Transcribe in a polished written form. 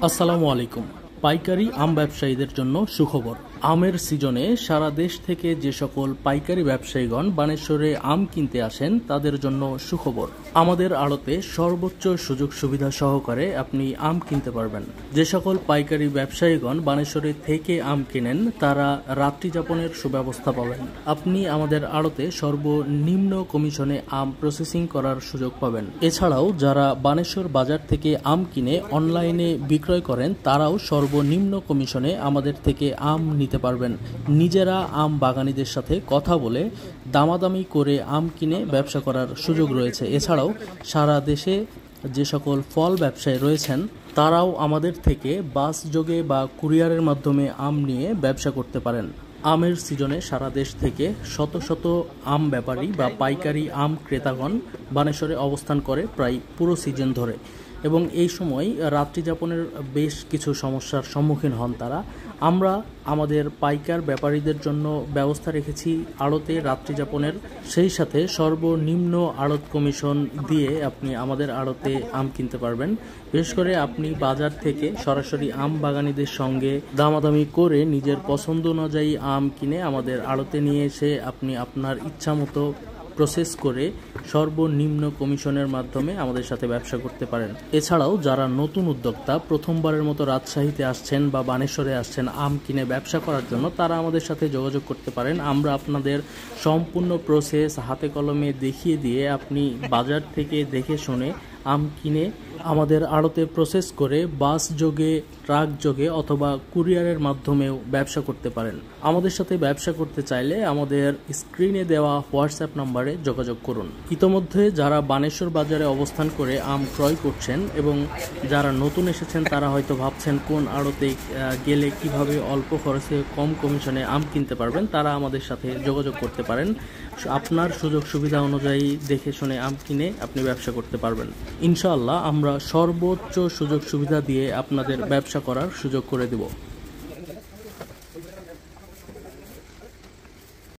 আসসালামু আলাইকুম। পাইকারি আম ব্যবসায়ীদের জন্য সুখবর। আমের সিজনে সারা দেশ থেকে যে সকল পাইকারি ব্যবসায়ীগণ বানেশ্বরে আম কিনতে আসেন তাদের জন্য সুখবর। আমাদের আড়তে সর্বোচ্চ সুযোগ সুবিধা সহকারে আপনি আম কিনতে পারবেন। যে সকল পাইকারি ব্যবসায়ীগণ বানেশ্বরে থেকে আম কিনেন তারা রাত্রি যাপনের সুব্যবস্থা পাবেন। আপনি আমাদের আড়তে সর্বনিম্ন কমিশনে আম প্রসেসিং করার সুযোগ পাবেন। এছাড়াও যারা বানেশ্বর বাজার থেকে আম কিনে অনলাইনে বিক্রয় করেন তারাও সর্বনিম্ন কমিশনে আমাদের থেকে আম নিতে পারবেন। নিজেরা আম বাগানীদের সাথে কথা বলে দামাদামি করে আম কিনে ব্যবসা করার সুযোগ রয়েছে। এছাড়াও সারা দেশে যে সকল ফল ব্যবসায়ী রয়েছেন তারাও আমাদের থেকে বাস যোগে বা কুরিয়ারের মাধ্যমে আম নিয়ে ব্যবসা করতে পারেন। আমের সিজনে সারা দেশ থেকে শত শত আম ব্যাপারী বা পাইকারি আম ক্রেতাগণ বানেশ্বরে অবস্থান করে প্রায় পুরো সিজন ধরে, এবং এই সময় রাত্রি যাপনের বেশ কিছু সমস্যার সম্মুখীন হন তারা। আমরা আমাদের পাইকার ব্যাপারীদের জন্য ব্যবস্থা রেখেছি আড়তে রাত্রি যাপনের, সেই সাথে সর্বনিম্ন আড়ত কমিশন দিয়ে আপনি আমাদের আড়তে আম কিনতে পারবেন। বিশেষ করে আপনি বাজার থেকে সরাসরি আম বাগানীদের সঙ্গে দামাদামি করে নিজের পছন্দ অনুযায়ী আম কিনে আমাদের আড়তে নিয়ে এসে আপনি আপনার ইচ্ছা মতো প্রসেস করে সর্বনিম্ন কমিশনের মাধ্যমে আমাদের সাথে ব্যবসা করতে পারেন। এছাড়াও যারা নতুন উদ্যোক্তা প্রথমবারের মতো রাজশাহীতে আসছেন বা বানেশ্বরে আসছেন আম কিনে ব্যবসা করার জন্য, তারা আমাদের সাথে যোগাযোগ করতে পারেন। আমরা আপনাদের সম্পূর্ণ প্রসেস হাতে কলমে দেখিয়ে দিয়ে আপনি বাজার থেকে দেখে শুনে আম কিনে আমাদের আড়তে প্রসেস করে বাস যোগে, ট্রাক যোগে অথবা কুরিয়ারের মাধ্যমেও ব্যবসা করতে পারেন। আমাদের সাথে ব্যবসা করতে চাইলে আমাদের স্ক্রিনে দেওয়া হোয়াটসঅ্যাপ নম্বরে যোগাযোগ করুন। ইতোমধ্যে যারা বানেশ্বর বাজারে অবস্থান করে আম ক্রয় করছেন এবং যারা নতুন এসেছেন তারা হয়তো ভাবছেন কোন আড়তে গেলে কিভাবে অল্প খরচে কম কমিশনে আম কিনতে পারবেন, তারা আমাদের সাথে যোগাযোগ করতে পারেন। আপনার সুযোগ সুবিধা অনুযায়ী দেখে শুনে আম কিনে আপনি ব্যবসা করতে পারবেন। ইনশাআল্লাহ আমরা সর্বোচ্চ সুযোগ সুবিধা দিয়ে আপনাদের ব্যবসা করার সুযোগ করে দেব।